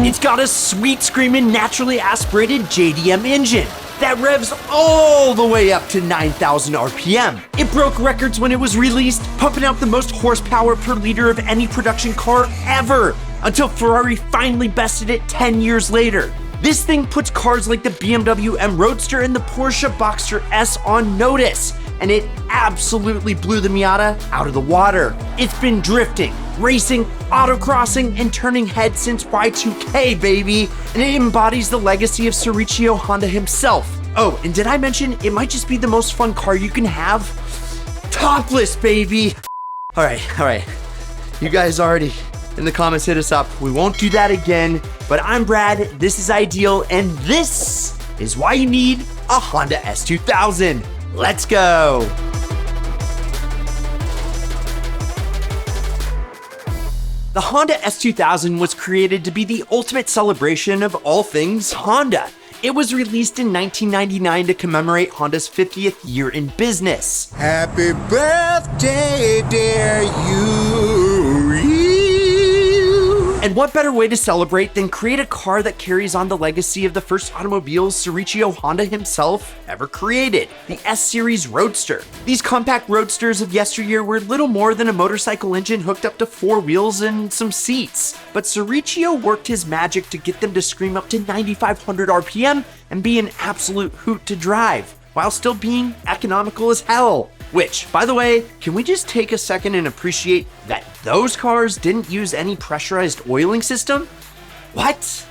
It's got a sweet screaming naturally aspirated JDM engine that revs all the way up to 9,000 RPM. It broke records when it was released, pumping out the most horsepower per liter of any production car ever, until Ferrari finally bested it 10 years later. This thing puts cars like the BMW M Roadster and the Porsche Boxster S on notice, and it absolutely blew the Miata out of the water. It's been drifting, racing, autocrossing, and turning heads since Y2K, baby, and it embodies the legacy of Soichiro Honda himself. Oh, and did I mention it might just be the most fun car you can have? Topless, baby! All right. You guys already in the comments hit us up. We won't do that again, but I'm Brad, this is Ideal, and this is why you need a Honda S2000. Let's go! The Honda S2000 was created to be the ultimate celebration of all things Honda. It was released in 1999 to commemorate Honda's 50th year in business. Happy birthday, dear you. And what better way to celebrate than create a car that carries on the legacy of the first automobiles Soichiro Honda himself ever created, the S-Series Roadster. These compact roadsters of yesteryear were little more than a motorcycle engine hooked up to 4 wheels and some seats. But Soichiro worked his magic to get them to scream up to 9,500 RPM and be an absolute hoot to drive, while still being economical as hell. Which, by the way, can we just take a second and appreciate that those cars didn't use any pressurized oiling system? What?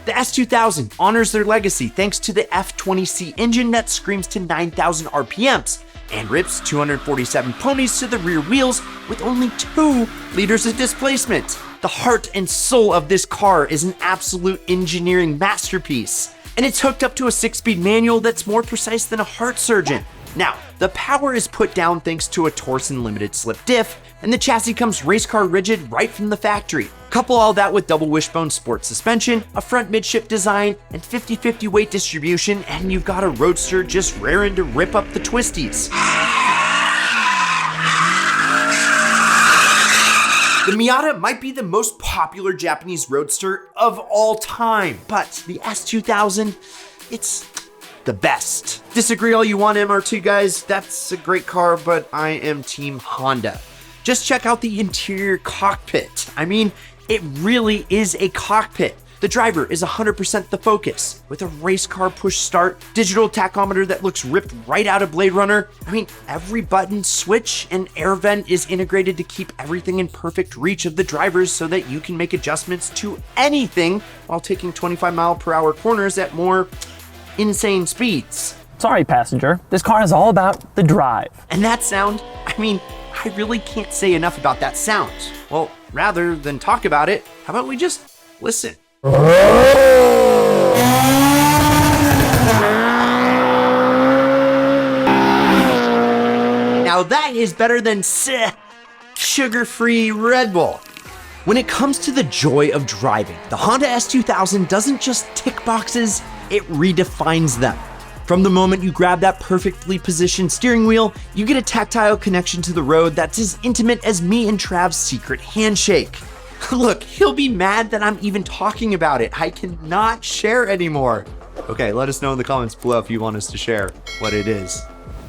The S2000 honors their legacy thanks to the F20C engine that screams to 9,000 RPMs and rips 247 ponies to the rear wheels with only 2 liters of displacement. The heart and soul of this car is an absolute engineering masterpiece, and it's hooked up to a 6-speed manual that's more precise than a heart surgeon. Now, the power is put down thanks to a Torsen limited slip diff, and the chassis comes race car rigid right from the factory. Couple all that with double wishbone sport suspension, a front midship design, and 50-50 weight distribution, and you've got a Roadster just raring to rip up the twisties. The Miata might be the most popular Japanese roadster of all time, but the S2000, it's the best. Disagree all you want, MR2 guys, that's a great car, but I am Team Honda. Just check out the interior cockpit. I mean, it really is a cockpit. The driver is 100% the focus, with a race car push start, digital tachometer that looks ripped right out of Blade Runner. I mean, every button, switch, and air vent is integrated to keep everything in perfect reach of the drivers so that you can make adjustments to anything while taking 25-mile-per-hour corners at more insane speeds. Sorry, passenger. This car is all about the drive. And that sound, I mean, I really can't say enough about that sound. Well, rather than talk about it, how about we just listen? Now that is better than sugar-free Red Bull. When it comes to the joy of driving, the Honda S2000 doesn't just tick boxes, it redefines them. From the moment you grab that perfectly positioned steering wheel, you get a tactile connection to the road that's as intimate as me and Trav's secret handshake. Look, he'll be mad that I'm even talking about it. I cannot share anymore. Okay, let us know in the comments below if you want us to share what it is.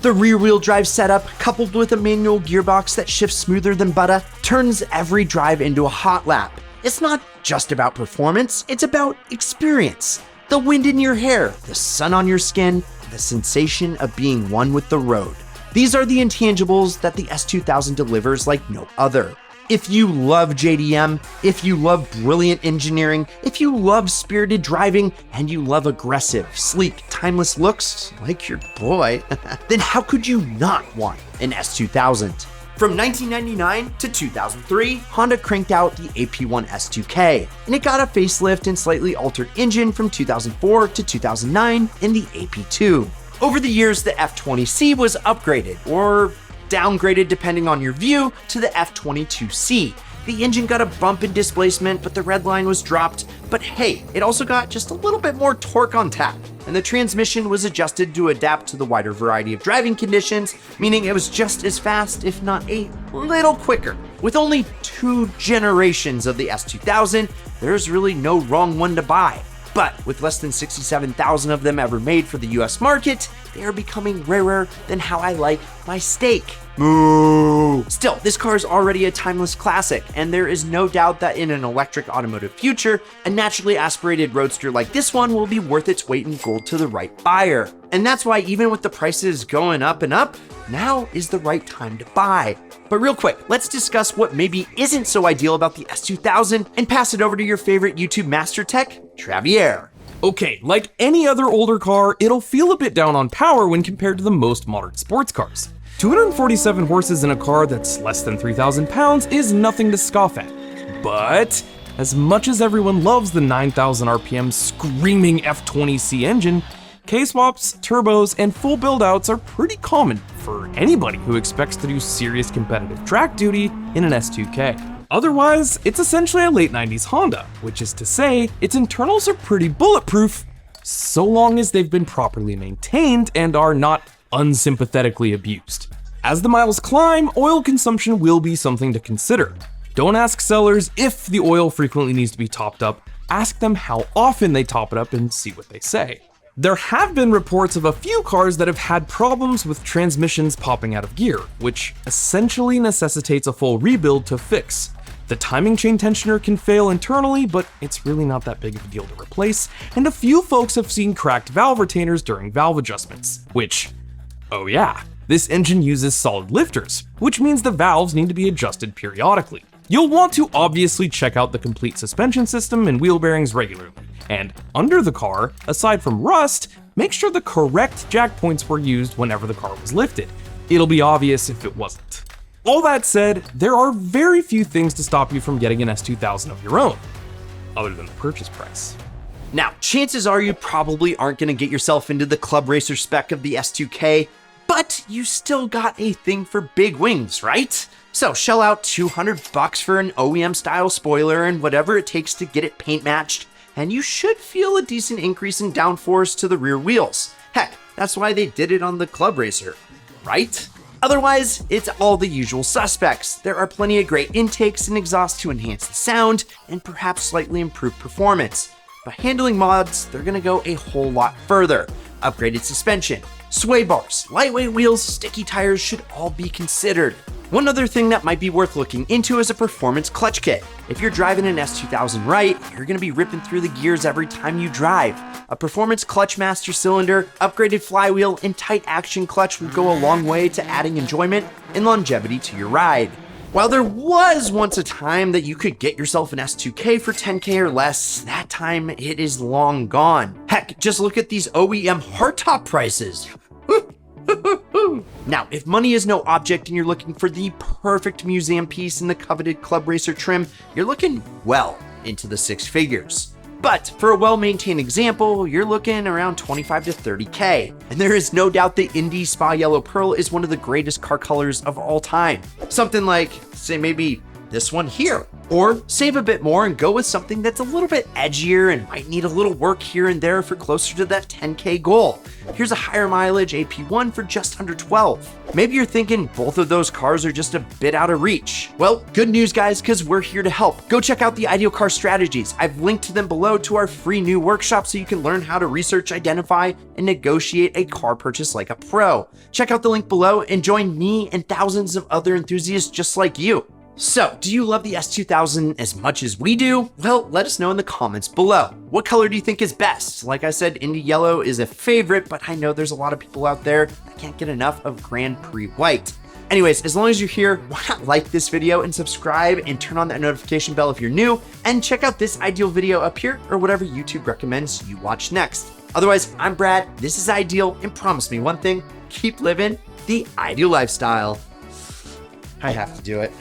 The rear-wheel drive setup, coupled with a manual gearbox that shifts smoother than butter, turns every drive into a hot lap. It's not just about performance, it's about experience. The wind in your hair, the sun on your skin, the sensation of being one with the road. These are the intangibles that the S2000 delivers like no other. If you love JDM, if you love brilliant engineering, if you love spirited driving, and you love aggressive, sleek, timeless looks like your boy, then how could you not want an S2000? From 1999 to 2003, Honda cranked out the AP1 S2K, and it got a facelift and slightly altered engine from 2004 to 2009 in the AP2. Over the years, the F20C was upgraded, or downgraded depending on your view, to the F22C. The engine got a bump in displacement, but the red line was dropped. But hey, it also got just a little bit more torque on tap, and the transmission was adjusted to adapt to the wider variety of driving conditions, meaning it was just as fast, if not a little quicker. With only 2 generations of the S2000, there's really no wrong one to buy. But with less than 67,000 of them ever made for the US market, they are becoming rarer than how I like my steak. Moo! Still, this car is already a timeless classic, and there is no doubt that in an electric automotive future, a naturally aspirated roadster like this one will be worth its weight in gold to the right buyer. And that's why even with the prices going up and up, now is the right time to buy. But real quick, let's discuss what maybe isn't so ideal about the S2000 and pass it over to your favorite YouTube master tech, Travier. Okay, like any other older car, it'll feel a bit down on power when compared to the most modern sports cars. 247 horses in a car that's less than 3,000 pounds is nothing to scoff at. But as much as everyone loves the 9,000 RPM screaming F20C engine, K-swaps, turbos, and full build-outs are pretty common for anybody who expects to do serious competitive track duty in an S2K. Otherwise, it's essentially a late 90s Honda, which is to say, its internals are pretty bulletproof, so long as they've been properly maintained and are not unsympathetically abused. As the miles climb, oil consumption will be something to consider. Don't ask sellers if the oil frequently needs to be topped up, ask them how often they top it up and see what they say. There have been reports of a few cars that have had problems with transmissions popping out of gear, which essentially necessitates a full rebuild to fix. The timing chain tensioner can fail internally, but it's really not that big of a deal to replace, and a few folks have seen cracked valve retainers during valve adjustments, which, oh yeah, this engine uses solid lifters, which means the valves need to be adjusted periodically. You'll want to obviously check out the complete suspension system and wheel bearings regularly. And under the car, aside from rust, make sure the correct jack points were used whenever the car was lifted. It'll be obvious if it wasn't. All that said, there are very few things to stop you from getting an S2000 of your own, other than the purchase price. Now, chances are you probably aren't going to get yourself into the club racer spec of the S2K, but you still got a thing for big wings, right? So shell out $200 for an OEM style spoiler and whatever it takes to get it paint matched, and you should feel a decent increase in downforce to the rear wheels. Heck, that's why they did it on the Club Racer, right? Otherwise, it's all the usual suspects. There are plenty of great intakes and exhaust to enhance the sound and perhaps slightly improve performance. But handling mods, they're gonna go a whole lot further. Upgraded suspension, sway bars, lightweight wheels, sticky tires should all be considered. One other thing that might be worth looking into is a performance clutch kit. If you're driving an S2000 right, you're gonna be ripping through the gears every time you drive. A performance clutch master cylinder, upgraded flywheel, and tight action clutch would go a long way to adding enjoyment and longevity to your ride. While there was once a time that you could get yourself an S2K for 10K or less, that time it is long gone. Heck, just look at these OEM hardtop prices. Now, if money is no object and you're looking for the perfect museum piece in the coveted Club Racer trim, you're looking well into the six figures. But for a well-maintained example, you're looking around 25 to 30K. And there is no doubt the Indy Spa Yellow Pearl is one of the greatest car colors of all time. Something like, say maybe this one here. Or save a bit more and go with something that's a little bit edgier and might need a little work here and there for closer to that 10K goal. Here's a higher mileage AP1 for just under 12. Maybe you're thinking both of those cars are just a bit out of reach. Well, good news guys, because we're here to help. Go check out the Ideal Car Strategies. I've linked to them below to our free new workshop so you can learn how to research, identify, and negotiate a car purchase like a pro. Check out the link below and join me and thousands of other enthusiasts just like you. So, do you love the S2000 as much as we do? Well, let us know in the comments below. What color do you think is best? Like I said, Indy Yellow is a favorite, but I know there's a lot of people out there that can't get enough of Grand Prix White. Anyways, as long as you're here, why not like this video and subscribe and turn on that notification bell if you're new, and check out this Ideal video up here or whatever YouTube recommends you watch next. Otherwise, I'm Brad, this is Ideal, and promise me one thing, keep living the Ideal lifestyle. I have to do it.